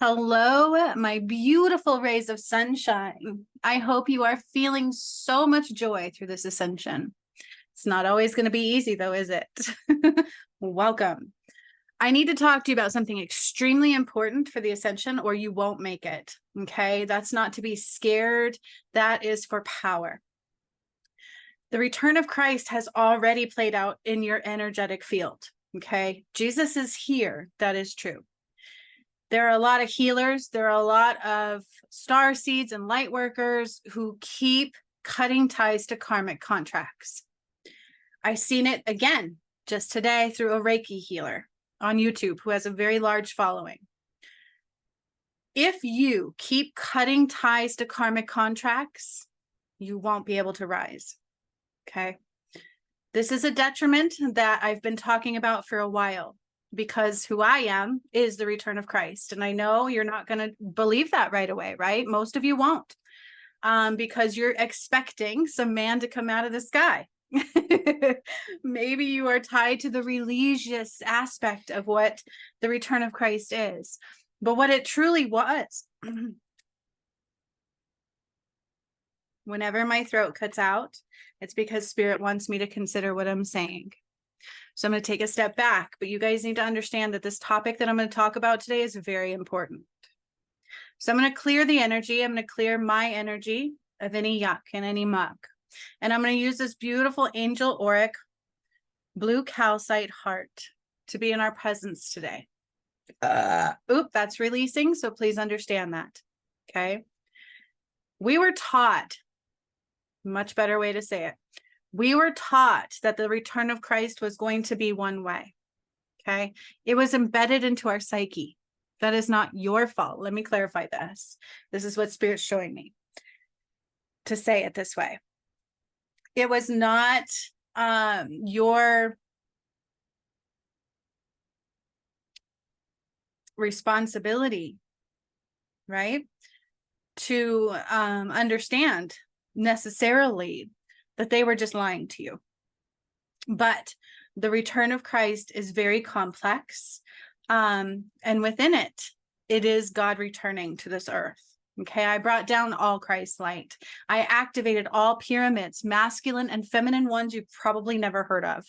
Hello, my beautiful rays of sunshine. I hope you are feeling so much joy through this ascension. It's not always going to be easy, though, is it? Welcome. I need to talk to you about something extremely important for the ascension, or you won't make it. Okay, that's not to be scared. That is for power. The return of Christ has already played out in your energetic field. Okay, Jesus is here. That is true. There are a lot of healers. There are a lot of star seeds and light workers who keep cutting ties to karmic contracts. I seen it again just today through a Reiki healer on YouTube who has a very large following. If you keep cutting ties to karmic contracts, you won't be able to rise. Okay. This is a detriment that I've been talking about for a while, because who I am is the return of Christ. And I know you're not going to believe that right away, right? Most of you won't, because you're expecting some man to come out of the sky. Maybe you are tied to the religious aspect of what the return of Christ is. But what it truly was, whenever my throat cuts out, it's because Spirit wants me to consider what I'm saying. So I'm going to take a step back, but you guys need to understand that this topic that I'm going to talk about today is very important. So I'm going to clear the energy. I'm going to clear my energy of any yuck and any muck. And I'm going to use this beautiful angel auric blue calcite heart to be in our presence today. That's releasing. So please understand that. Okay. We were taught, much better way to say it. We were taught that the return of Christ was going to be one way. Okay. It was embedded into our psyche. That is not your fault. Let me clarify this. This is what Spirit's showing me to say it this way. It was not your responsibility, right? To understand necessarily that they were just lying to you. But the return of Christ is very complex. And within it, it is God returning to this earth. Okay, I brought down all Christ's light. I activated all pyramids, masculine and feminine ones you've probably never heard of.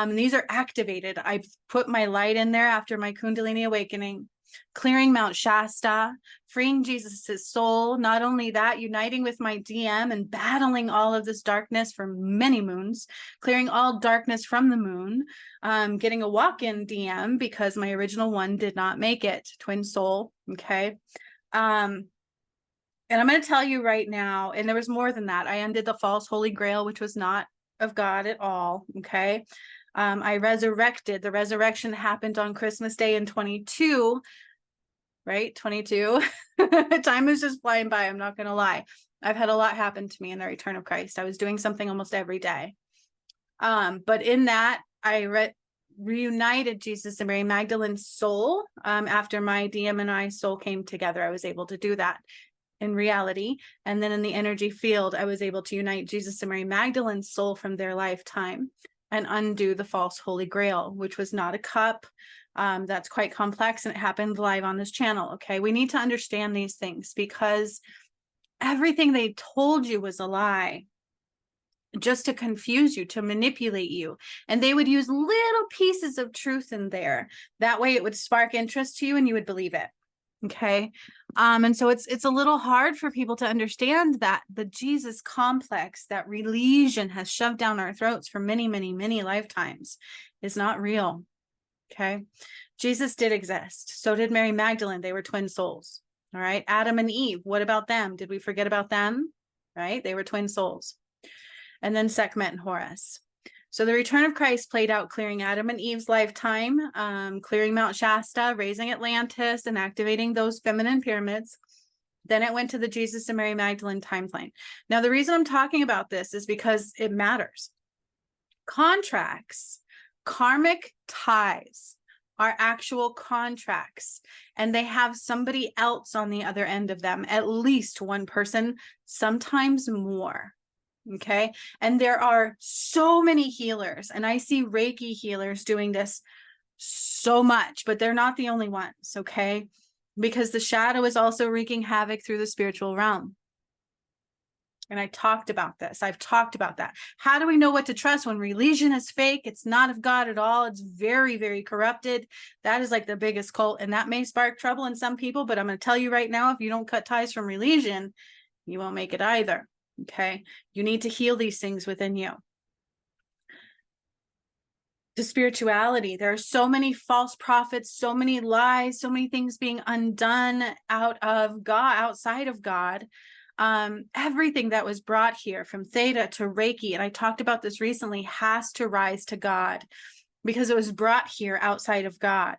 These are activated. I put my light in there after my Kundalini awakening, clearing Mount Shasta, freeing Jesus's soul. Not only that, uniting with my DM and battling all of this darkness for many moons, clearing all darkness from the moon, getting a walk-in DM because my original one did not make it, twin soul. Okay. And I'm going to tell you right now, and there was more than that. I undid the false holy grail, which was not of God at all. Okay. I resurrected. The resurrection happened on Christmas Day in 22, right? 22. Time is just flying by. I'm not going to lie. I've had a lot happen to me in the return of Christ. I was doing something almost every day. But in that, I reunited Jesus and Mary Magdalene's soul. After my DM and I soul came together, I was able to do that in reality. And then in the energy field, I was able to unite Jesus and Mary Magdalene's soul from their lifetime and undo the false holy grail, which was not a cup. That's quite complex, and it happened live on this channel. Okay, we need to understand these things because everything they told you was a lie, just to confuse you, to manipulate you. And they would use little pieces of truth in there. That way it would spark interest to you and you would believe it. Okay. And so it's a little hard for people to understand that the Jesus complex that religion has shoved down our throats for many, many, many lifetimes is not real. Okay. Jesus did exist. So did Mary Magdalene. They were twin souls. All right. Adam and Eve. What about them? Did we forget about them? Right. They were twin souls. And then Sekhmet and Horus. So the return of Christ played out clearing Adam and Eve's lifetime, clearing Mount Shasta, raising Atlantis, and activating those feminine pyramids. Then it went to the Jesus and Mary Magdalene timeline. Now, the reason I'm talking about this is because it matters. Contracts, karmic ties are actual contracts, and they have somebody else on the other end of them, at least one person, sometimes more. Okay. And there are so many healers, and I see Reiki healers doing this so much, but they're not the only ones. Okay. because the shadow is also wreaking havoc through the spiritual realm. And I talked about this. I've talked about that. How do we know what to trust when religion is fake? It's not of God at all. It's very, very corrupted. That is like the biggest cult. And that may spark trouble in some people. But I'm going to tell you right now, if you don't cut ties from religion, you won't make it either. Okay. You need to heal these things within you. The spirituality. There are so many false prophets, so many lies, so many things being undone out of God, outside of God. Everything that was brought here from Theta to Reiki, and I talked about this recently, has to rise to God because it was brought here outside of God.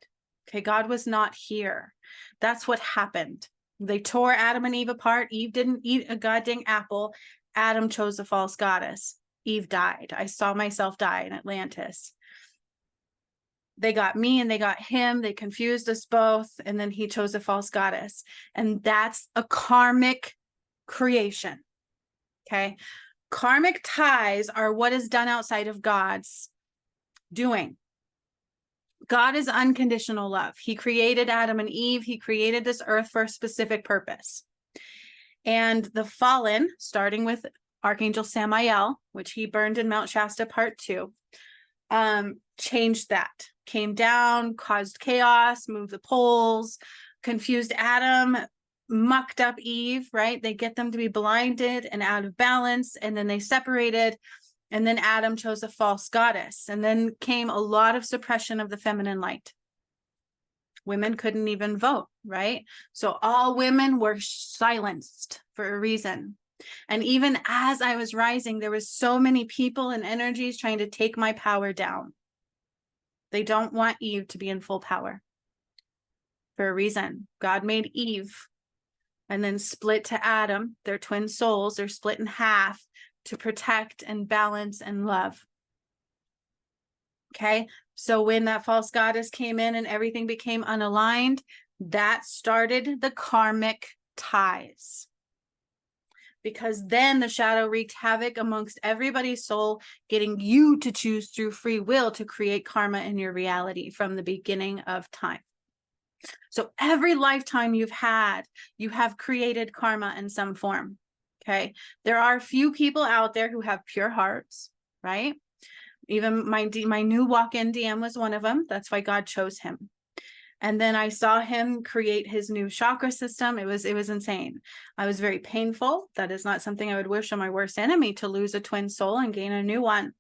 Okay, God was not here. That's what happened. They tore Adam and Eve apart. Eve didn't eat a goddamn apple. Adam chose a false goddess. Eve died. I saw myself die in Atlantis. They got me and they got him. They confused us both. And then he chose a false goddess. And that's a karmic creation. Okay. Karmic ties are what is done outside of God's doing. God is unconditional love. He created Adam and Eve. He created this earth for a specific purpose. And the fallen, starting with Archangel Samael, which he burned in Mount Shasta Part 2, changed that, came down, caused chaos, moved the poles, confused Adam, mucked up Eve, right? They get them to be blinded and out of balance, and then they separated, and then Adam chose a false goddess, and then came a lot of suppression of the feminine light. Women couldn't even vote, right? So all women were silenced for a reason. And even as I was rising, there was so many people and energies trying to take my power down. They don't want Eve to be in full power for a reason. God made Eve and then split to Adam. Their twin souls, they're split in half to protect and balance and love. Okay, so when that false goddess came in and everything became unaligned, that started the karmic ties. Because then the shadow wreaked havoc amongst everybody's soul, getting you to choose through free will to create karma in your reality from the beginning of time. So every lifetime you've had, you have created karma in some form. Okay, there are a few people out there who have pure hearts, right? Even my new walk-in DM was one of them. That's why God chose him. And then I saw him create his new chakra system. It was insane. I was very painful. That is not something I would wish on my worst enemy, to lose a twin soul and gain a new one.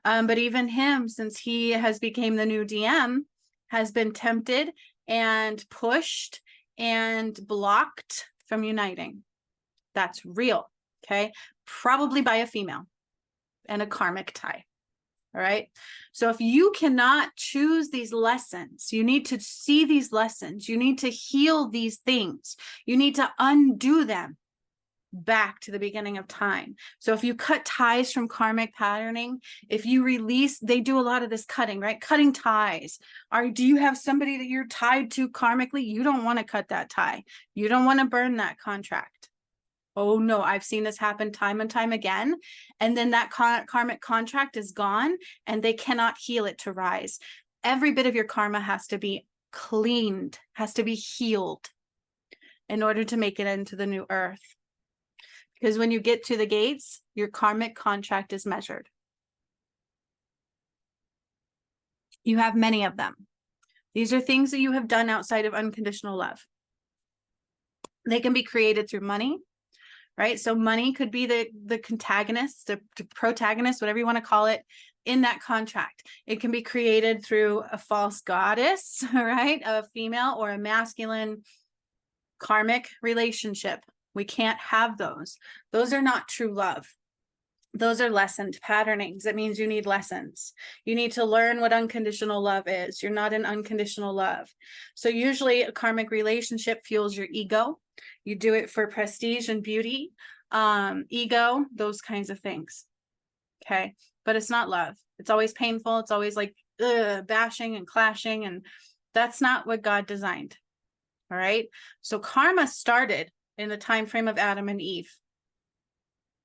But even him, since he has became the new DM, has been tempted and pushed and blocked from uniting. That's real. Okay. Probably by a female and a karmic tie. All right. So if you cannot choose these lessons, you need to see these lessons. You need to heal these things. You need to undo them back to the beginning of time. So if you cut ties from karmic patterning, if you release, they do a lot of this cutting, right? Cutting ties. Do you have somebody that you're tied to karmically? You don't want to cut that tie. You don't want to burn that contract. Oh no, I've seen this happen time and time again. And then that karmic contract is gone and they cannot heal it to rise. Every bit of your karma has to be cleaned, has to be healed in order to make it into the new earth. Because when you get to the gates, your karmic contract is measured. You have many of them. These are things that you have done outside of unconditional love. They can be created through money. Right? So money could be the antagonist, the protagonist, whatever you want to call it, in that contract. It can be created through a false goddess, right? A female or a masculine karmic relationship. We can't have those. Those are not true love. Those are lessened patternings. That means you need lessons. You need to learn what unconditional love is. You're not in unconditional love. So usually a karmic relationship fuels your ego. You do it for prestige and beauty, ego, those kinds of things. Okay. But it's not love. It's always painful. It's always like bashing and clashing. And that's not what God designed. All right. So karma started in the time frame of Adam and Eve.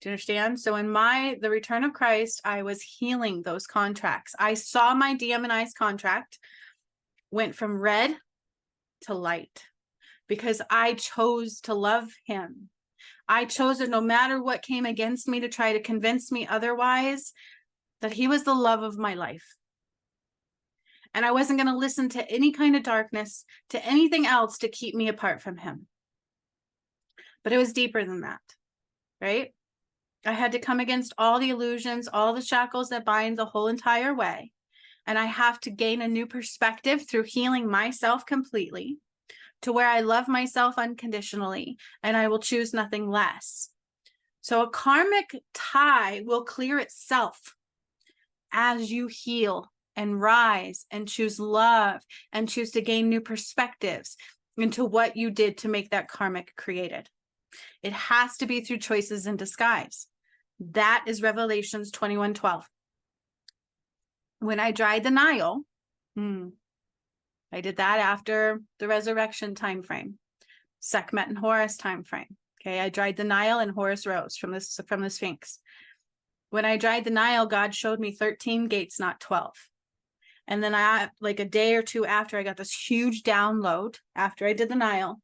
Do you understand? So in the return of Christ, I was healing those contracts. I saw my demonized contract went from red to light. because I chose to love him. I chose it no matter what came against me to try to convince me otherwise, that he was the love of my life. And I wasn't going to listen to any kind of darkness, to anything else to keep me apart from him. But it was deeper than that, right? I had to come against all the illusions, all the shackles that bind the whole entire way. And I have to gain a new perspective through healing myself completely to where I love myself unconditionally and I will choose nothing less. So a karmic tie will clear itself as you heal and rise and choose love and choose to gain new perspectives into what you did to make that karmic created. It has to be through choices in disguise. That is Revelations 21:12. When I dried the Nile, I did that after the resurrection time frame, Sekhmet and Horus time frame. Okay, I dried the Nile and Horus rose from the Sphinx. When I dried the Nile, God showed me 13 gates, not 12. And then like a day or two after, I got this huge download after I did the Nile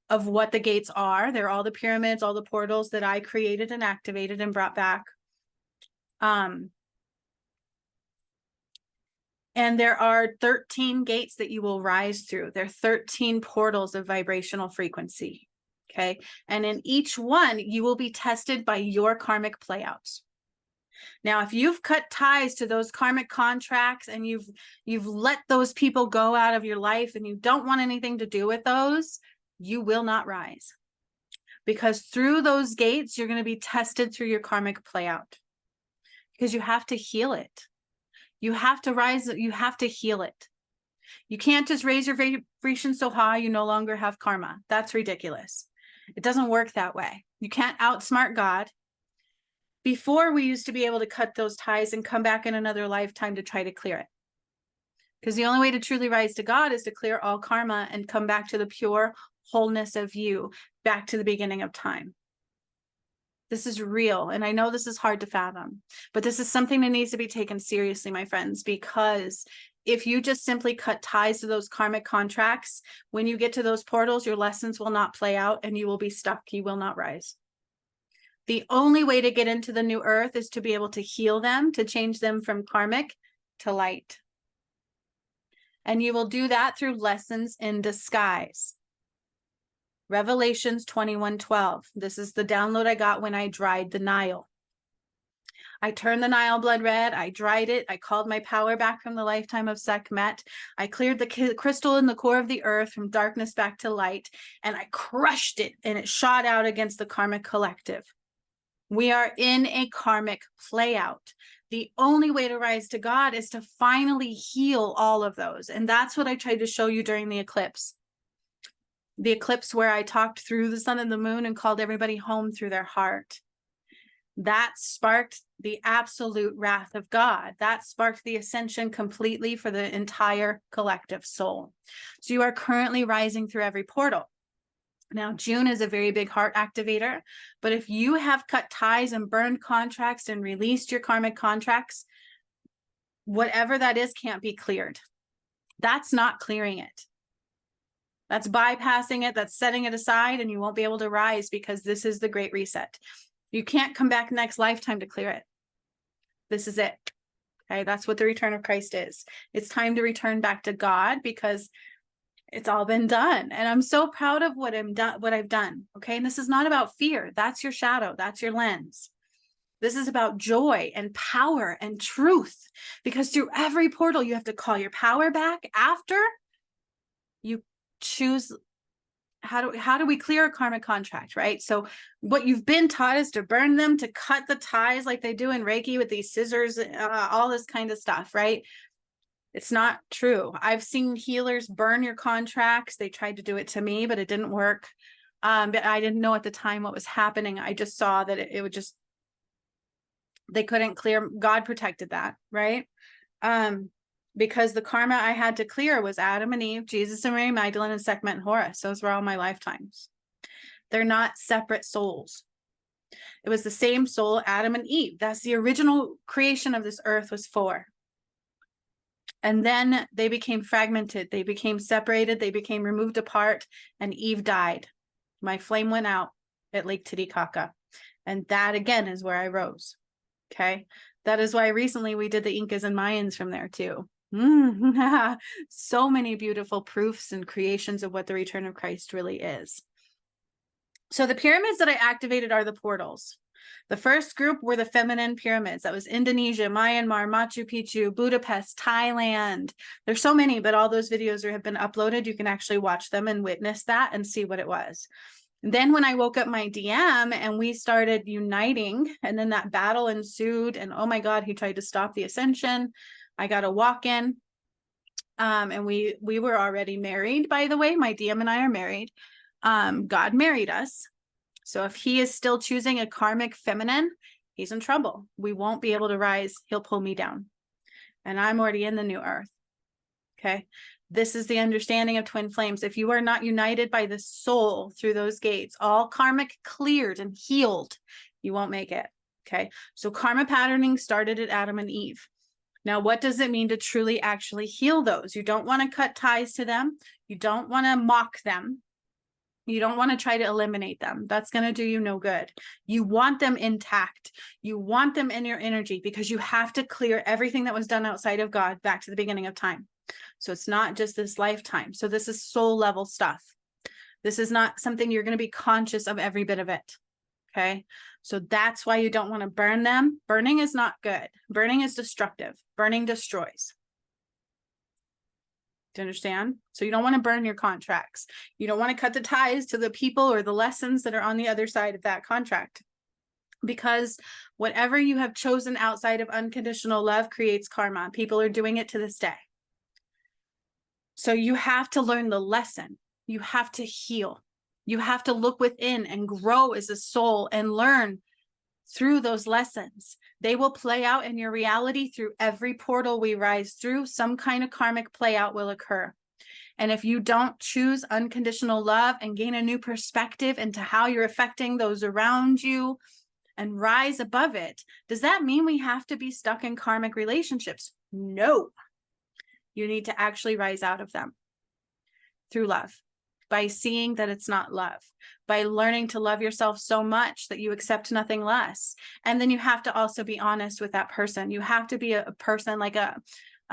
of what the gates are. They're all the pyramids, all the portals that I created and activated and brought back. And there are 13 gates that you will rise through. There are 13 portals of vibrational frequency. Okay. And in each one, you will be tested by your karmic playouts. Now, if you've cut ties to those karmic contracts and you've let those people go out of your life and you don't want anything to do with those, you will not rise. Because through those gates, you're going to be tested through your karmic playout. Because you have to heal it. You have to rise, you have to heal it. You can't just raise your vibration so high you no longer have karma. That's ridiculous. It doesn't work that way. You can't outsmart God. Before, we used to be able to cut those ties and come back in another lifetime to try to clear it. Because the only way to truly rise to God is to clear all karma and come back to the pure wholeness of you, back to the beginning of time. This is real. And I know this is hard to fathom, but this is something that needs to be taken seriously, my friends, because if you just simply cut ties to those karmic contracts, when you get to those portals, your lessons will not play out and you will be stuck. You will not rise. The only way to get into the new earth is to be able to heal them, to change them from karmic to light. And you will do that through lessons in disguise. Revelations 21:12. This is the download I got when I dried the Nile. I turned the Nile blood red. I dried it. I called my power back from the lifetime of Sekhmet. I cleared the crystal in the core of the earth from darkness back to light, and I crushed it, and it shot out against the karmic collective. We are in a karmic playout. The only way to rise to God is to finally heal all of those. And that's what I tried to show you during the eclipse. The eclipse where I talked through the sun and the moon and called everybody home through their heart. That sparked the absolute wrath of God. That sparked the ascension completely for the entire collective soul. So you are currently rising through every portal. Now, June is a very big heart activator, but if you have cut ties and burned contracts and released your karmic contracts, whatever that is can't be cleared. That's not clearing it. That's bypassing it. That's setting it aside, and you won't be able to rise because this is the great reset. You can't come back next lifetime to clear it. This is it. Okay, that's what the return of Christ is. It's time to return back to God because it's all been done. And I'm so proud of what I've done. Okay. And this is not about fear. That's your shadow. That's your lens. This is about joy and power and truth, because through every portal, you have to call your power back after you choose. How do we clear a karmic contract, right? So what you've been taught is to burn them, to cut the ties like they do in Reiki with these scissors, all this kind of stuff, right? It's not true. I've seen healers burn your contracts. They tried to do it to me, but it didn't work. But I didn't know at the time what was happening. I just saw that it would just, they couldn't clear. God protected that, right? Because the karma I had to clear was Adam and Eve, Jesus and Mary Magdalene, and Sekhmet and Horus. Those were all my lifetimes. They're not separate souls. It was the same soul, Adam and Eve. That's the original creation of this earth was for. And then they became fragmented. They became separated. They became removed apart. And Eve died. My flame went out at Lake Titicaca. And that again is where I rose. Okay. That is why recently we did the Incas and Mayans from there too. So many beautiful proofs and creations of what the return of Christ really is. So the pyramids that I activated are the portals. The first group were the feminine pyramids. That was Indonesia, Myanmar, Machu Picchu, Budapest, Thailand. There's so many, but all those videos have been uploaded. You can actually watch them and witness that and see what it was. Then when I woke up my DM and we started uniting, and then that battle ensued, and oh my God, he tried to stop the ascension. I got a walk-in, and we were already married, by the way. My DM and I are married. God married us. So if he is still choosing a karmic feminine, he's in trouble. We won't be able to rise. He'll pull me down. And I'm already in the new earth. Okay. This is the understanding of twin flames. If you are not united by the soul through those gates, all karmic cleared and healed, you won't make it. Okay. So karma patterning started at Adam and Eve. Now, what does it mean to truly actually heal those? You don't want to cut ties to them. You don't want to mock them. You don't want to try to eliminate them. That's going to do you no good. You want them intact. You want them in your energy because you have to clear everything that was done outside of God back to the beginning of time. So it's not just this lifetime. So this is soul level stuff. This is not something you're going to be conscious of every bit of it. Okay. So that's why you don't want to burn them. Burning is not good. Burning is destructive. Burning destroys. Do you understand? So you don't want to burn your contracts. You don't want to cut the ties to the people or the lessons that are on the other side of that contract. Because whatever you have chosen outside of unconditional love creates karma. People are doing it to this day. So you have to learn the lesson. You have to heal. You have to look within and grow as a soul and learn through those lessons. They will play out in your reality through every portal we rise through. Some kind of karmic play out will occur. And if you don't choose unconditional love and gain a new perspective into how you're affecting those around you and rise above it, does that mean we have to be stuck in karmic relationships? No. You need to actually rise out of them through love, by seeing that it's not love, by learning to love yourself so much that you accept nothing less. And then you have to also be honest with that person. You have to be a person like a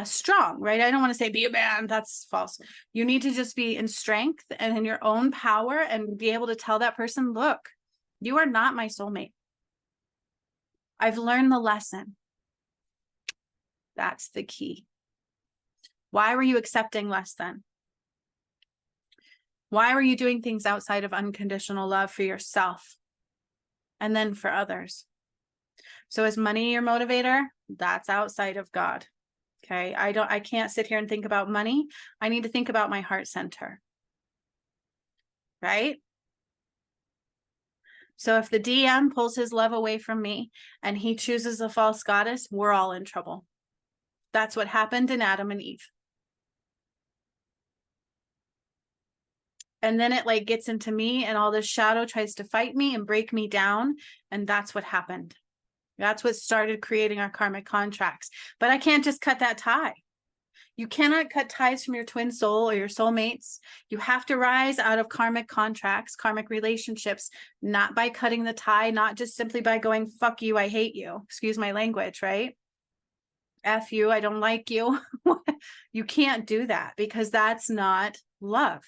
strong, right? I don't want to say be a man. That's false. You need to just be in strength and in your own power and be able to tell that person, look, you are not my soulmate. I've learned the lesson. That's the key. Why were you accepting less then? Why were you doing things outside of unconditional love for yourself and then for others? So is money your motivator? That's outside of God. Okay. I can't sit here and think about money. I need to think about my heart center. Right? So if the DM pulls his love away from me and he chooses a false goddess, we're all in trouble. That's what happened in Adam and Eve. And then it like gets into me and all this shadow tries to fight me and break me down. And that's what happened. That's what started creating our karmic contracts. But I can't just cut that tie. You cannot cut ties from your twin soul or your soulmates. You have to rise out of karmic contracts, karmic relationships, not by cutting the tie, not just simply by going, fuck you, I hate you. Excuse my language, right? F you, I don't like you. You can't do that because that's not love.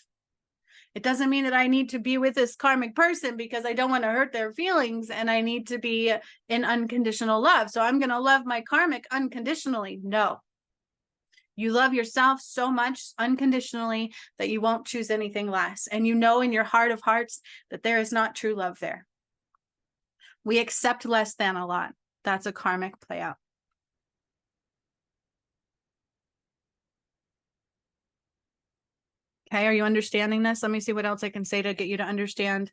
It doesn't mean that I need to be with this karmic person because I don't want to hurt their feelings and I need to be in unconditional love. So I'm going to love my karmic unconditionally. No. You love yourself so much unconditionally that you won't choose anything less. And you know in your heart of hearts that there is not true love there. We accept less than a lot. That's a karmic play out. Okay, are you understanding this? Let me see what else I can say to get you to understand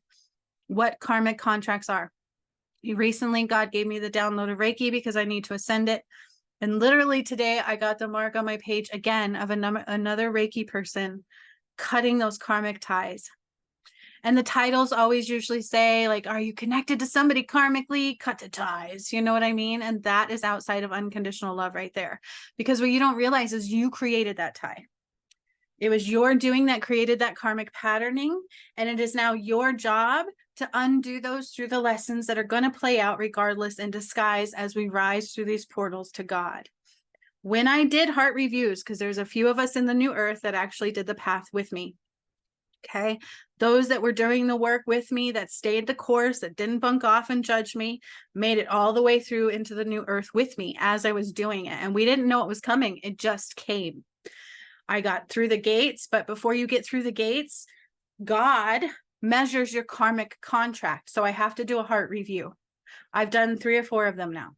what karmic contracts are. Recently, God gave me the download of Reiki because I need to ascend it. And literally today, I got the mark on my page again of another Reiki person cutting those karmic ties. And the titles always usually say, like, are you connected to somebody karmically? Cut the ties. You know what I mean? And that is outside of unconditional love right there. Because what you don't realize is you created that tie. It was your doing that created that karmic patterning. And it is now your job to undo those through the lessons that are going to play out regardless in disguise as we rise through these portals to God. When I did heart reviews, because there's a few of us in the new earth that actually did the path with me. Okay. Those that were doing the work with me, that stayed the course, that didn't bunk off and judge me, made it all the way through into the new earth with me as I was doing it. And we didn't know it was coming. It just came. I got through the gates, but before you get through the gates, God measures your karmic contract. So I have to do a heart review. I've done 3 or 4 of them now.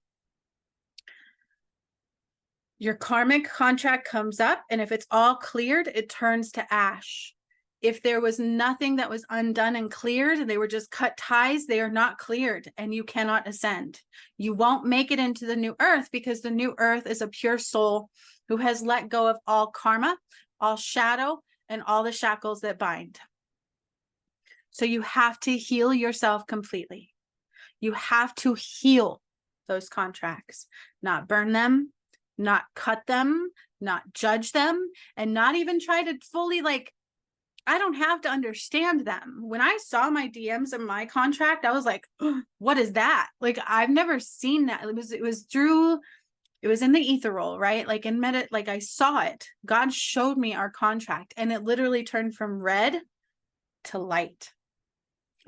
Your karmic contract comes up, and if it's all cleared, it turns to ash. If there was nothing that was undone and cleared, and they were just cut ties, they are not cleared, and you cannot ascend. You won't make it into the new earth because the new earth is a pure soul who has let go of all karma, all shadow, and all the shackles that bind. So you have to heal yourself completely. You have to heal those contracts, not burn them, not cut them, not judge them, and not even try to fully, like, I don't have to understand them. When I saw my DMs and my contract, I was like, oh, what is that? Like, I've never seen that. It was in the ethereal, right? Like in like I saw it. God showed me our contract, and it literally turned from red to light.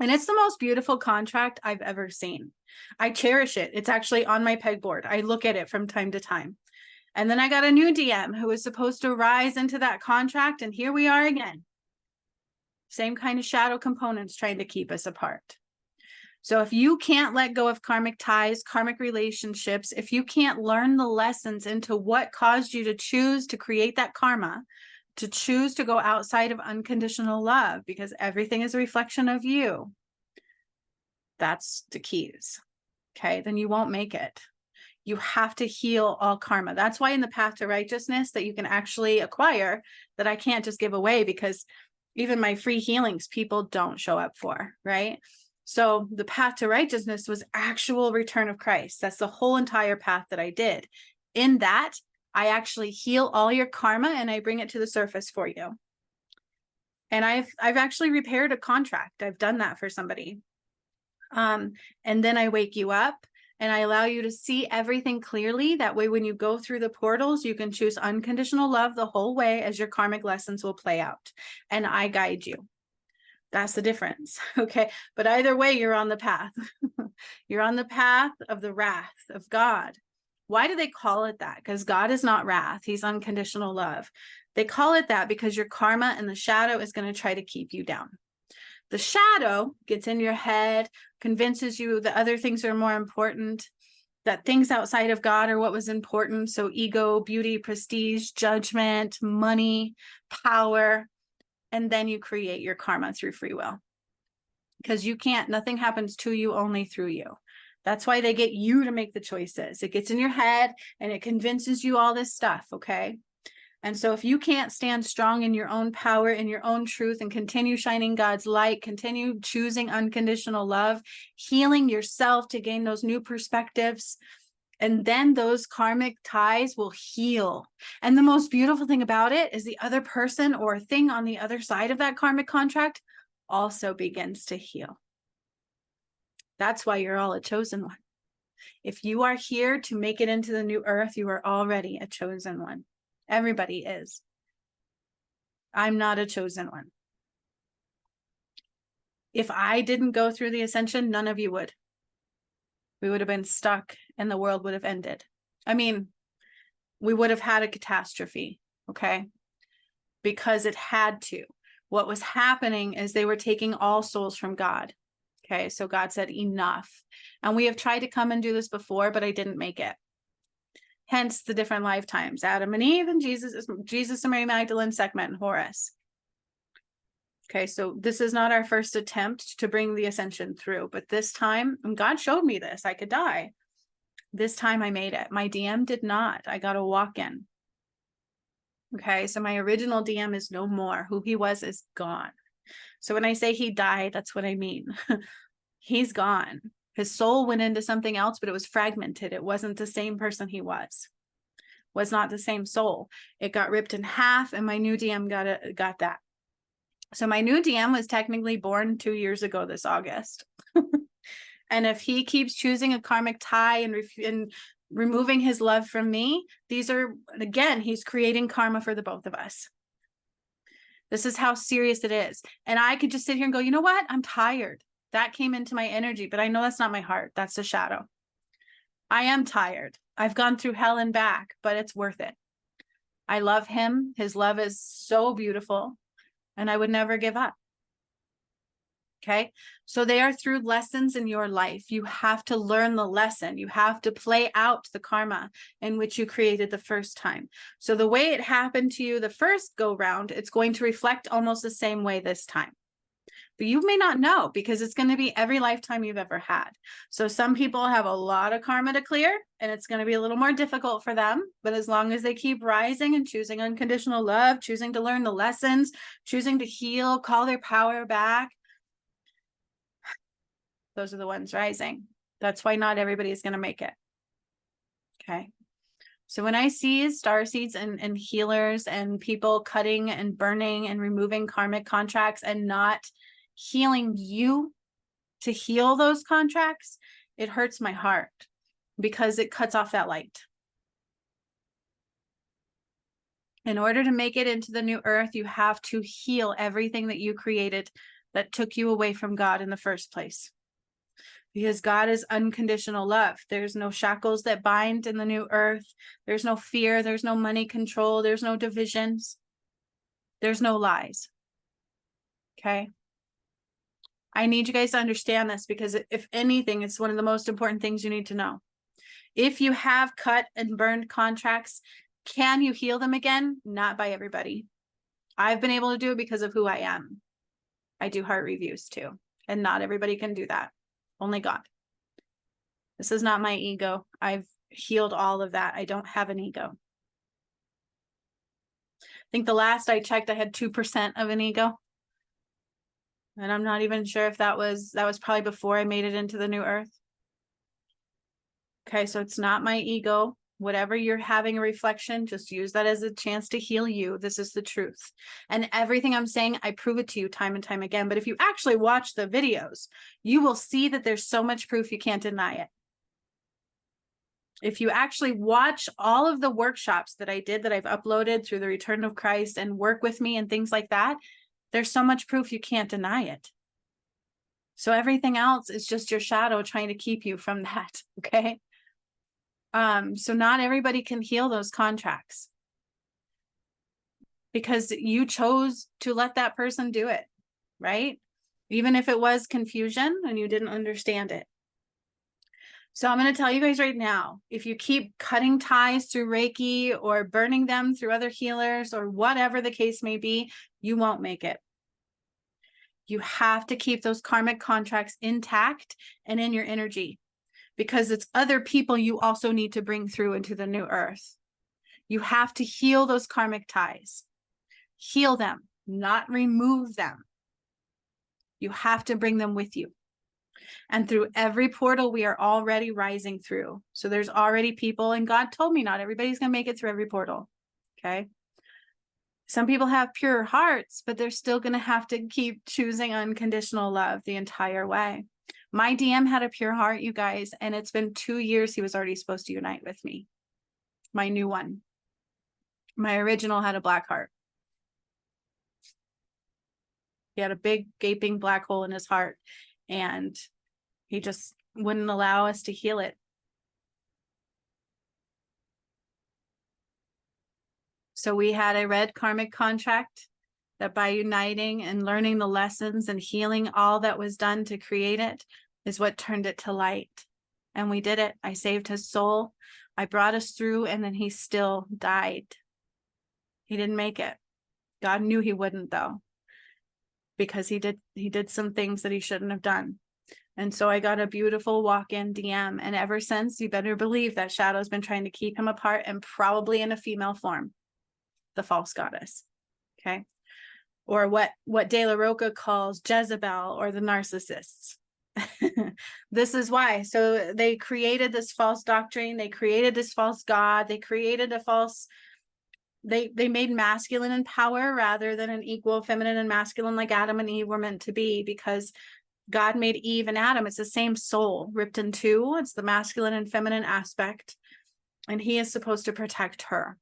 And it's the most beautiful contract I've ever seen. I cherish it. It's actually on my pegboard. I look at it from time to time. And then I got a new DM who was supposed to rise into that contract. And here we are again. Same kind of shadow components trying to keep us apart. So if you can't let go of karmic ties, karmic relationships, if you can't learn the lessons into what caused you to choose to create that karma, to choose to go outside of unconditional love, because everything is a reflection of you, that's the keys. Okay, then you won't make it. You have to heal all karma. That's why in the path to righteousness that you can actually acquire, that I can't just give away, because even my free healings people don't show up for, right? So the path to righteousness was actual return of Christ. That's the whole entire path that I did. In that, I actually heal all your karma and I bring it to the surface for you. And I've actually repaired a contract. I've done that for somebody. And then I wake you up and I allow you to see everything clearly. That way, when you go through the portals, you can choose unconditional love the whole way as your karmic lessons will play out. And I guide you. That's the difference. Okay. But either way, you're on the path. You're on the path of the wrath of God. Why do they call it that? Because God is not wrath. He's unconditional love. They call it that because your karma and the shadow is going to try to keep you down. The shadow gets in your head, convinces you that other things are more important, that things outside of God are what was important. So ego, beauty, prestige, judgment, money, power. And then you create your karma through free will. Because you can't, nothing happens to you, only through you. That's why they get you to make the choices. It gets in your head and it convinces you all this stuff, okay? And so if you can't stand strong in your own power, in your own truth, and continue shining God's light, continue choosing unconditional love, healing yourself to gain those new perspectives, and then those karmic ties will heal. And the most beautiful thing about it is the other person or thing on the other side of that karmic contract also begins to heal. That's why you're all a chosen one. If you are here to make it into the new earth, you are already a chosen one. Everybody is. I'm not a chosen one. If I didn't go through the ascension, none of you would. We would have been stuck and the world would have ended. I mean, we would have had a catastrophe, okay? Because it had to. What was happening is they were taking all souls from God. Okay, so God said enough. And we have tried to come and do this before, but I didn't make it. Hence the different lifetimes, Adam and Eve and Jesus and Mary Magdalene, Sekhmet and Horus. Okay, so this is not our first attempt to bring the ascension through, but this time, and God showed me this, I could die. This time I made it. My DM did not. I got a walk-in. Okay, so my original DM is no more. Who he was is gone. So when I say he died, that's what I mean. He's gone. His soul went into something else, but it was fragmented. It wasn't the same person he was not the same soul. It got ripped in half, and my new DM got that. So my new DM was technically born 2 years ago this August. And if he keeps choosing a karmic tie and removing his love from me, these are, again, he's creating karma for the both of us. This is how serious it is. And I could just sit here and go, you know what? I'm tired. That came into my energy, but I know that's not my heart. That's the shadow. I am tired. I've gone through hell and back, but it's worth it. I love him. His love is so beautiful, and I would never give up. Okay. So they are through lessons in your life. You have to learn the lesson. You have to play out the karma in which you created the first time. So the way it happened to you the first go round, it's going to reflect almost the same way this time. But you may not know, because it's going to be every lifetime you've ever had. So some people have a lot of karma to clear, and it's going to be a little more difficult for them. But as long as they keep rising and choosing unconditional love, choosing to learn the lessons, choosing to heal, call their power back, those are the ones rising. That's why not everybody is going to make it. Okay. So when I see starseeds and healers and people cutting and burning and removing karmic contracts and not healing you to heal those contracts, it hurts my heart, because it cuts off that light. In order to make it into the new earth, you have to heal everything that you created that took you away from God in the first place. Because God is unconditional love. There's no shackles that bind in the new earth. There's no fear. There's no money control. There's no divisions. There's no lies. Okay. I need you guys to understand this, because if anything, it's one of the most important things you need to know. If you have cut and burned contracts, can you heal them again? Not by everybody. I've been able to do it because of who I am. I do heart reviews too, and not everybody can do that. Only God. This is not my ego. I've healed all of that. I don't have an ego. I think the last I checked, I had 2% of an ego. And I'm not even sure if that was probably before I made it into the new earth. Okay, so it's not my ego. Whatever you're having a reflection, just use that as a chance to heal you. This is the truth. And everything I'm saying, I prove it to you time and time again. But if you actually watch the videos, you will see that there's so much proof you can't deny it. If you actually watch all of the workshops that I did, that I've uploaded through the Return of Christ, and work with me and things like that, there's so much proof you can't deny it. So everything else is just your shadow trying to keep you from that. Okay. So not everybody can heal those contracts, because you chose to let that person do it, right? Even if it was confusion and you didn't understand it. So I'm going to tell you guys right now, if you keep cutting ties through Reiki or burning them through other healers or whatever the case may be, you won't make it. You have to keep those karmic contracts intact and in your energy, because it's other people you also need to bring through into the new earth. You have to heal those karmic ties. Heal them, not remove them. You have to bring them with you. And through every portal we are already rising through. So there's already people, and God told me not everybody's going to make it through every portal. Okay. Some people have pure hearts, but they're still going to have to keep choosing unconditional love the entire way. My DM had a pure heart, you guys, and it's been 2 years he was already supposed to unite with me. My new one. My original had a black heart. He had a big gaping black hole in his heart, and he just wouldn't allow us to heal it. So we had a red karmic contract that by uniting and learning the lessons and healing all that was done to create it is what turned it to light. And we did it. I saved his soul. I brought us through, and then he still died. He didn't make it. God knew he wouldn't, though, because he did some things that he shouldn't have done. And so I got a beautiful walk-in DM. And ever since, you better believe that Shadow's been trying to keep him apart, and probably in a female form, the false goddess. Okay. or what De La Roca calls Jezebel or the narcissists. This is why. So they created this false doctrine. They created this false God. They created a false, they made masculine and power rather than an equal feminine and masculine like Adam and Eve were meant to be, because God made Eve and Adam. It's the same soul ripped in two. It's the masculine and feminine aspect. And he is supposed to protect her.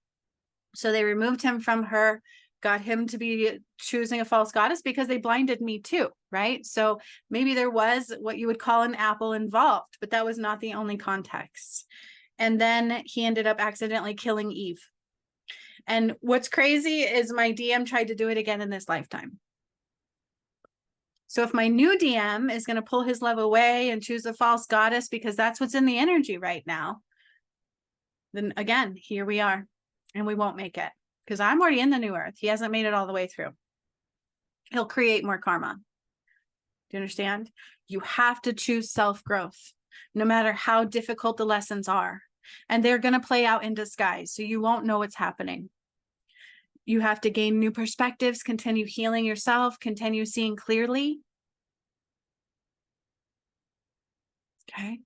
So they removed him from her, got him to be choosing a false goddess because they blinded me too, right? So maybe there was what you would call an apple involved, but that was not the only context. And then he ended up accidentally killing Eve. And what's crazy is my DM tried to do it again in this lifetime. So if my new DM is going to pull his love away and choose a false goddess because that's what's in the energy right now, then again, here we are, and we won't make it because I'm already in the new earth. He hasn't made it all the way through. He'll create more karma. Do you understand? You have to choose self-growth, no matter how difficult the lessons are. And they're going to play out in disguise, so you won't know what's happening. You have to gain new perspectives, continue healing yourself, continue seeing clearly. Okay.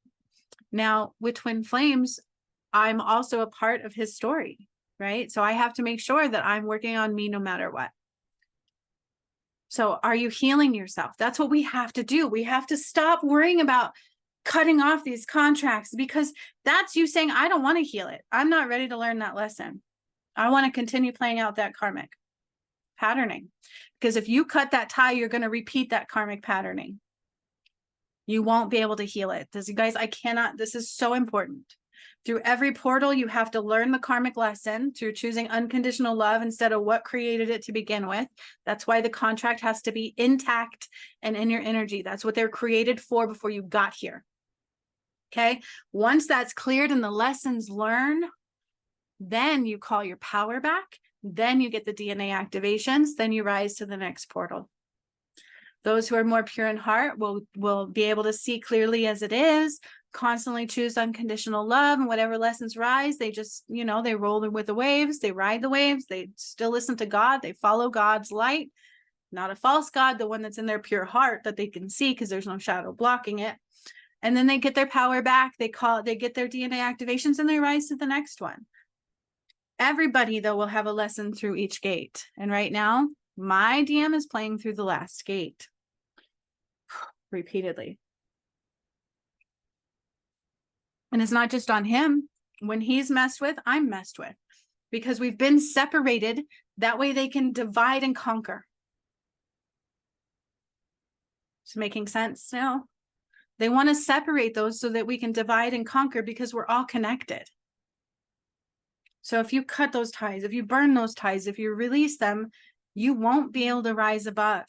Now, with Twin Flames, I'm also a part of his story, right? So I have to make sure that I'm working on me no matter what. So are you healing yourself? That's what we have to do. We have to stop worrying about cutting off these contracts, because that's you saying, I don't want to heal it. I'm not ready to learn that lesson. I want to continue playing out that karmic patterning, because if you cut that tie, you're going to repeat that karmic patterning. You won't be able to heal it. You guys, this is so important. Through every portal, you have to learn the karmic lesson through choosing unconditional love instead of what created it to begin with. That's why the contract has to be intact and in your energy. That's what they're created for before you got here. Okay. Once that's cleared and the lessons learned, then you call your power back. Then you get the DNA activations. Then you rise to the next portal. Those who are more pure in heart will be able to see clearly as it is, constantly choose unconditional love, and whatever lessons rise, they just, they roll with the waves, they ride the waves, they still listen to God, they follow God's light, not a false God, the one that's in their pure heart that they can see because there's no shadow blocking it. And then they get their power back, they get their DNA activations, and they rise to the next one. Everybody, though, will have a lesson through each gate. And right now, my DM is playing through the last gate repeatedly. And it's not just on him. When he's messed with, I'm messed with, because we've been separated. That way they can divide and conquer. It's making sense now? They want to separate those so that we can divide and conquer, because we're all connected. So if you cut those ties, if you burn those ties, if you release them, you won't be able to rise above.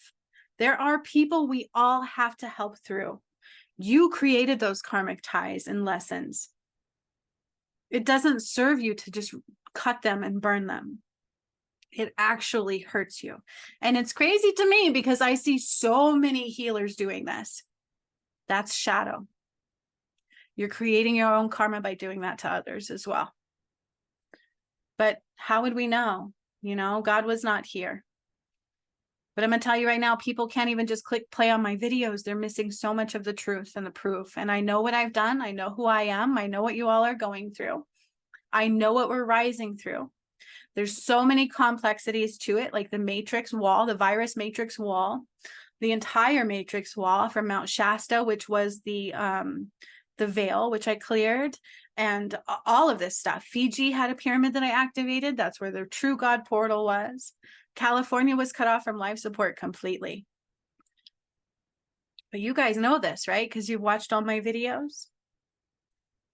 There are people we all have to help through. You created those karmic ties and lessons. It doesn't serve you to just cut them and burn them. It actually hurts you. And it's crazy to me because I see so many healers doing this. That's shadow. You're creating your own karma by doing that to others as well. But how would we know? God was not here. But I'm going to tell you right now, people can't even just click play on my videos. They're missing so much of the truth and the proof. And I know what I've done. I know who I am. I know what you all are going through. I know what we're rising through. There's so many complexities to it, like the matrix wall, the virus matrix wall, the entire matrix wall from Mount Shasta, which was the veil, which I cleared, and all of this stuff. Fiji had a pyramid that I activated. That's where the true God portal was. California was cut off from life support completely. But you guys know this, right? Because you've watched all my videos.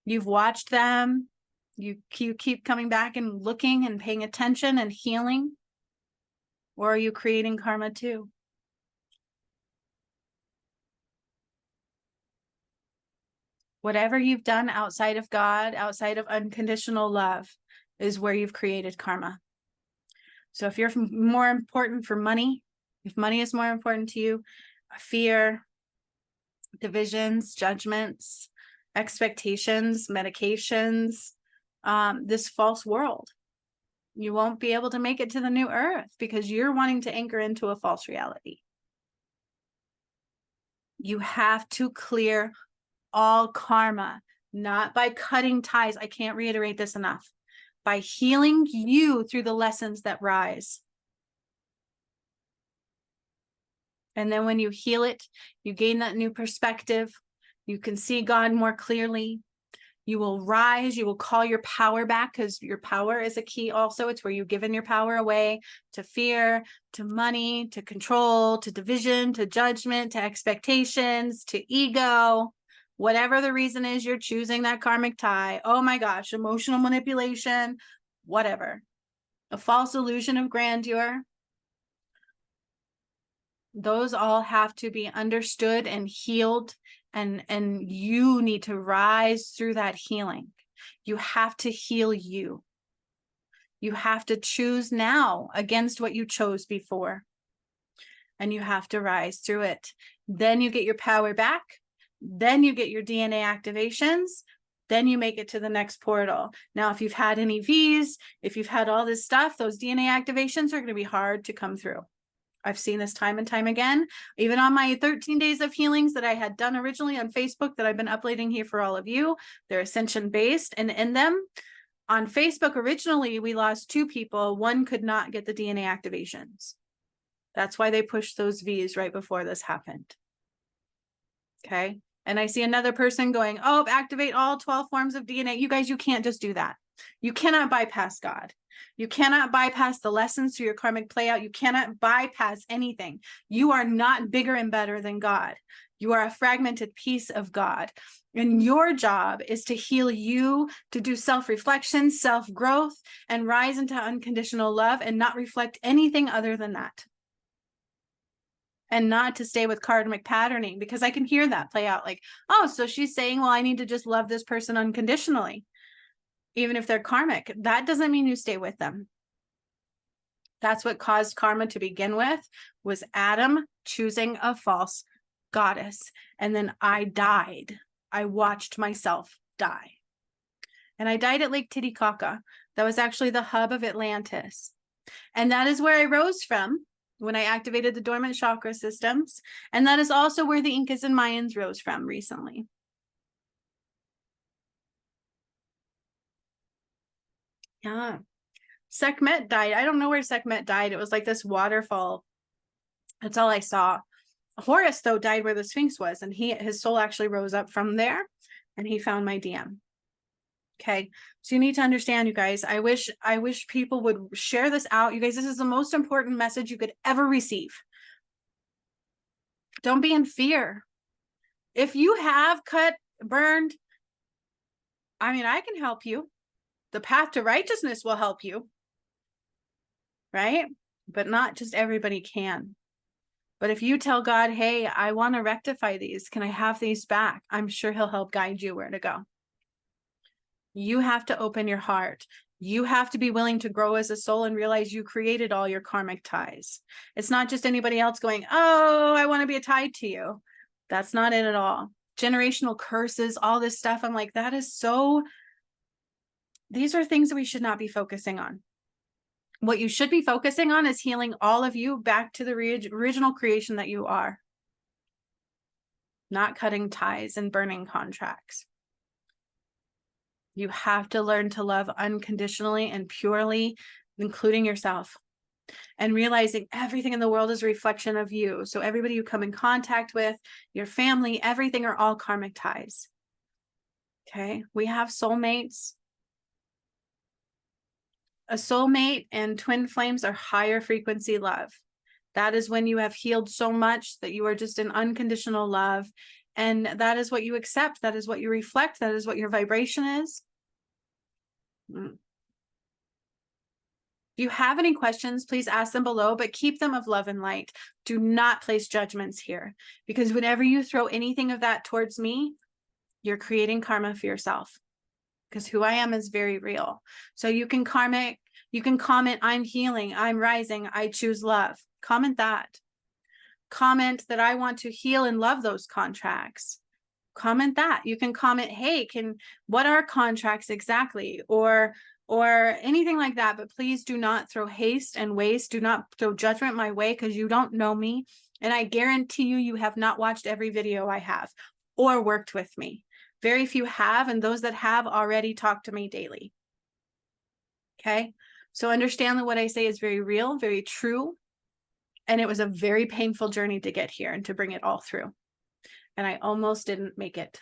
You've watched them. You keep coming back and looking and paying attention and healing. Or are you creating karma too? Whatever you've done outside of God, outside of unconditional love, is where you've created karma. So if you're more important for money, if money is more important to you, fear, divisions, judgments, expectations, medications, this false world, You won't be able to make it to the new earth because you're wanting to anchor into a false reality. You have to clear all karma, not by cutting ties. I can't reiterate this enough. By healing you through the lessons that rise. And then when you heal it, you gain that new perspective. You can see God more clearly. You will rise. You will call your power back, because your power is a key also. It's where you've given your power away to fear, to money, to control, to division, to judgment, to expectations, to ego. Whatever the reason is you're choosing that karmic tie. Oh my gosh, emotional manipulation, whatever. A false illusion of grandeur. Those all have to be understood and healed. And you need to rise through that healing. You have to heal you. You have to choose now against what you chose before. And you have to rise through it. Then you get your power back. Then you get your DNA activations. Then you make it to the next portal. Now, if you've had any V's, if you've had all this stuff, those DNA activations are going to be hard to come through. I've seen this time and time again, even on my 13 days of healings that I had done originally on Facebook that I've been uploading here for all of you. They're ascension based, and in them on Facebook, originally, we lost 2 people. One could not get the DNA activations. That's why they pushed those V's right before this happened. Okay. And I see another person going, oh, activate all 12 forms of DNA. You guys, you can't just do that. You cannot bypass God. You cannot bypass the lessons through your karmic play out. You cannot bypass anything. You are not bigger and better than God. You are a fragmented piece of God. And your job is to heal you, to do self-reflection, self-growth, and rise into unconditional love and not reflect anything other than that. And not to stay with karmic patterning, because I can hear that play out like, oh, so she's saying, well, I need to just love this person unconditionally. Even if they're karmic, that doesn't mean you stay with them. That's what caused karma to begin with, was Adam choosing a false goddess. And then I died. I watched myself die. And I died at Lake Titicaca. That was actually the hub of Atlantis. And that is where I rose from when I activated the dormant chakra systems. And that is also where the Incas and Mayans rose from recently. Yeah. Sekhmet died. I don't know where Sekhmet died. It was like this waterfall. That's all I saw. Horus, though, died where the Sphinx was, and his soul actually rose up from there, and he found my DM. Okay, so you need to understand, you guys. I wish people would share this out. You guys, this is the most important message you could ever receive. Don't be in fear. If you have cut, burned, I mean, I can help you. The path to righteousness will help you, right? But not just everybody can. But if you tell God, hey, I want to rectify these, can I have these back? I'm sure he'll help guide you where to go. You have to open your heart. You have to be willing to grow as a soul and realize you created all your karmic ties. It's not just anybody else going, oh, I want to be tied to you. That's not it at all. Generational curses, all this stuff. I'm like, that is so... These are things that we should not be focusing on. What you should be focusing on is healing all of you back to the original creation that you are. Not cutting ties and burning contracts. You have to learn to love unconditionally and purely, including yourself. And realizing everything in the world is a reflection of you. So everybody you come in contact with, your family, everything are all karmic ties. Okay, we have soulmates. A soulmate and twin flames are higher frequency love. That is when you have healed so much that you are just in unconditional love. And that is what you accept. That is what you reflect. That is what your vibration is. If you have any questions, please ask them below, but keep them of love and light. Do not place judgments here, because whenever you throw anything of that towards me, you're creating karma for yourself. Because who I am is very real. So you can comment, I'm healing, I'm rising, I choose love. Comment that. Comment that I want to heal and love those contracts. Comment that. You can comment, hey, what are contracts exactly? Or or anything like that. But please do not throw haste and waste. Do not throw judgment my way, because you don't know me. And I guarantee you, you have not watched every video I have or worked with me. Very few have, and those that have already talked to me daily. Okay? So understand that what I say is very real, very true. And it was a very painful journey to get here and to bring it all through. And I almost didn't make it,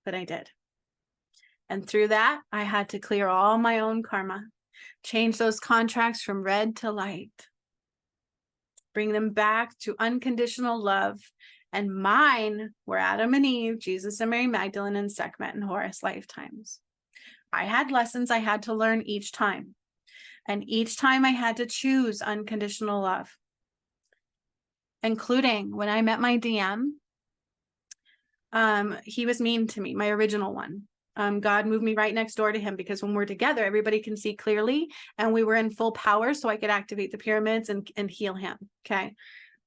but I did. And through that, I had to clear all my own karma, change those contracts from red to light, bring them back to unconditional love. And mine were Adam and Eve, Jesus and Mary Magdalene, and Sekhmet and Horus lifetimes. I had lessons I had to learn each time. And each time I had to choose unconditional love, including when I met my DM. He was mean to me, my original one. God moved me right next door to him, because when we're together, everybody can see clearly, and we were in full power, so I could activate the pyramids and heal him. Okay.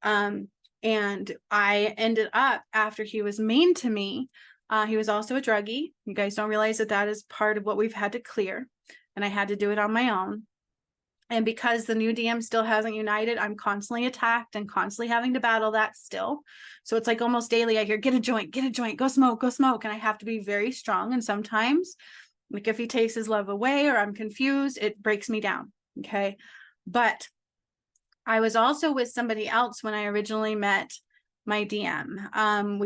And I ended up, after he was mean to me, he was also a druggie. You guys don't realize that that is part of what we've had to clear, and I had to do it on my own. And because the new DM still hasn't united, I'm constantly attacked and constantly having to battle that still. So it's like almost daily I hear, get a joint, go smoke, go smoke. And I have to be very strong. And sometimes, like if he takes his love away or I'm confused, it breaks me down. Okay. But I was also with somebody else when I originally met my DM.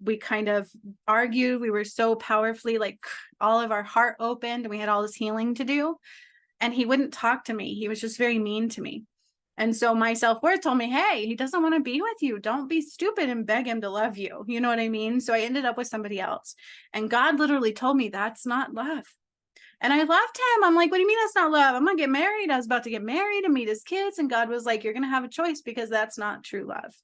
We kind of argued. We were so powerfully, like all of our heart opened, and we had all this healing to do. And he wouldn't talk to me. He was just very mean to me. And so my self-worth told me, hey, he doesn't want to be with you. Don't be stupid and beg him to love you. You know what I mean? So I ended up with somebody else. And God literally told me that's not love. And I left him. I'm like, what do you mean that's not love? I'm going to get married. I was about to get married and meet his kids. And God was like, you're going to have a choice, because that's not true love.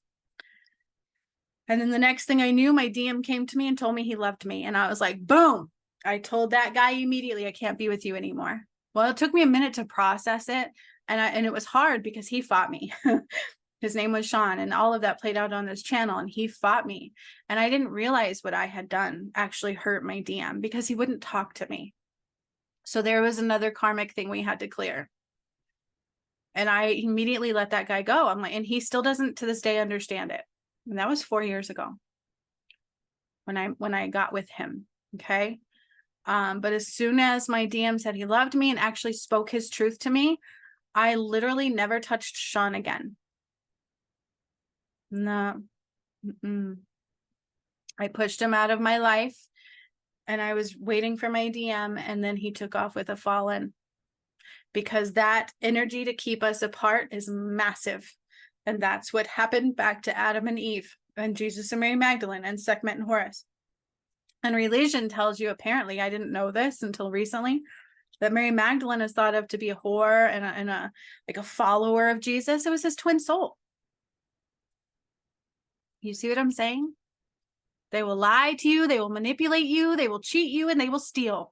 And then the next thing I knew, my DM came to me and told me he loved me. And I was like, boom. I told that guy immediately, I can't be with you anymore. Well, it took me a minute to process it. And it was hard, because he fought me. His name was Sean, and all of that played out on this channel, and he fought me. And I didn't realize what I had done actually hurt my DM, because he wouldn't talk to me. So there was another karmic thing we had to clear. And I immediately let that guy go. I'm like, and he still doesn't to this day understand it. And that was 4 years ago when I got with him. Okay. But as soon as my DM said he loved me and actually spoke his truth to me, I literally never touched Sean again. No. I pushed him out of my life, and I was waiting for my DM, and then he took off with a fallen, because that energy to keep us apart is massive. And that's what happened back to Adam and Eve and Jesus and Mary Magdalene and Sekhmet and Horus. And religion tells you, apparently, I didn't know this until recently, that Mary Magdalene is thought of to be a whore and like a follower of Jesus. It was his twin soul. You see what I'm saying? They will lie to you, they will manipulate you, they will cheat you, and they will steal.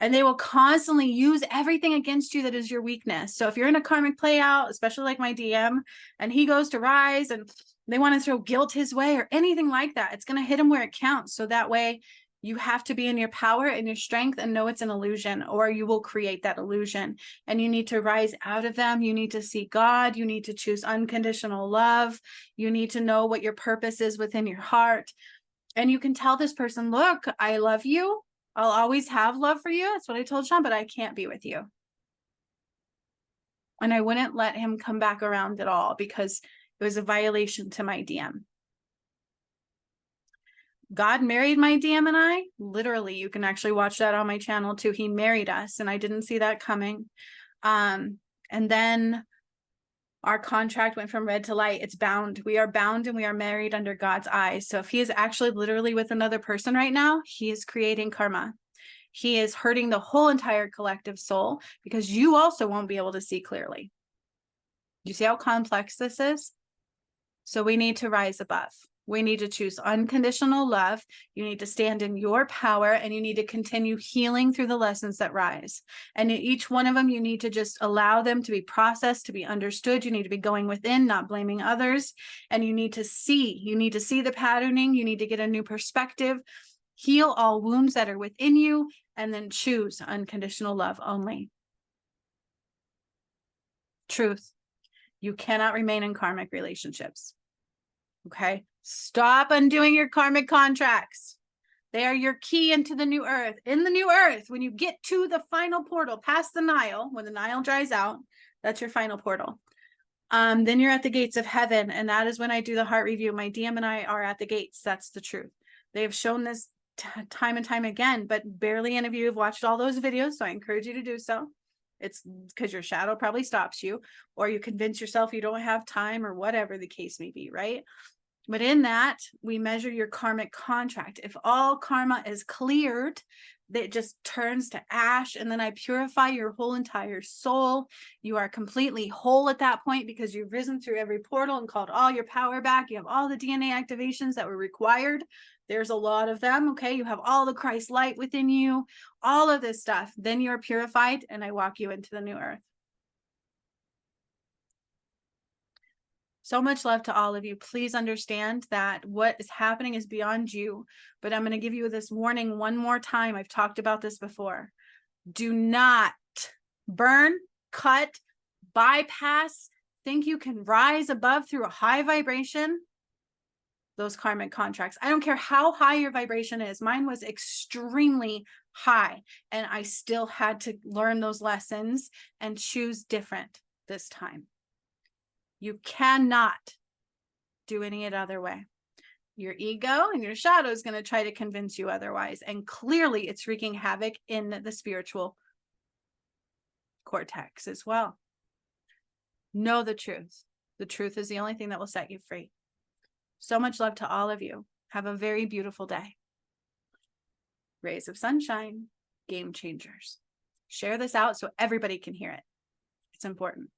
And they will constantly use everything against you that is your weakness. So if you're in a karmic play out, especially like my DM, and he goes to rise and they want to throw guilt his way or anything like that, it's going to hit him where it counts. So that way you have to be in your power and your strength and know it's an illusion, or you will create that illusion. And you need to rise out of them. You need to see God. You need to choose unconditional love. You need to know what your purpose is within your heart. And you can tell this person, look, I love you. I'll always have love for you. That's what I told Sean, but I can't be with you. And I wouldn't let him come back around at all, because it was a violation to my DM. God married my DM and I. Literally, you can actually watch that on my channel too. He married us, and I didn't see that coming. And then our contract went from red to light. It's bound. We are bound, and we are married under God's eyes. So if he is actually literally with another person right now, he is creating karma. He is hurting the whole entire collective soul, because you also won't be able to see clearly. You see how complex this is? So we need to rise above. We need to choose unconditional love. You need to stand in your power, and you need to continue healing through the lessons that rise. And in each one of them, you need to just allow them to be processed, to be understood. You need to be going within, not blaming others. And you need to see the patterning. You need to get a new perspective, heal all wounds that are within you, and then choose unconditional love only. Truth. You cannot remain in karmic relationships. Okay? Stop undoing your karmic contracts. They are your key into the new earth. In the new earth, when you get to the final portal, past the Nile, when the Nile dries out, that's your final portal. Then you're at the gates of heaven. And that is when I do the heart review. My DM and I are at the gates. That's the truth. They have shown this time and time again, but barely any of you have watched all those videos. So I encourage you to do so. It's because your shadow probably stops you, or you convince yourself you don't have time, or whatever the case may be, right? But in that, we measure your karmic contract. If all karma is cleared, it just turns to ash, and then I purify your whole entire soul. You are completely whole at that point because you've risen through every portal and called all your power back. You have all the DNA activations that were required. There's a lot of them, okay? You have all the Christ light within you, all of this stuff. Then you're purified, and I walk you into the new earth. So much love to all of you. Please understand that what is happening is beyond you, but I'm going to give you this warning one more time. I've talked about this before. Do not burn, cut, bypass, think you can rise above through a high vibration, those karmic contracts. I don't care how high your vibration is. Mine was extremely high, and I still had to learn those lessons and choose different this time. You cannot do any other way. Your ego and your shadow is going to try to convince you otherwise. And clearly it's wreaking havoc in the spiritual cortex as well. Know the truth. The truth is the only thing that will set you free. So much love to all of you. Have a very beautiful day. Rays of sunshine, game changers. Share this out so everybody can hear it. It's important.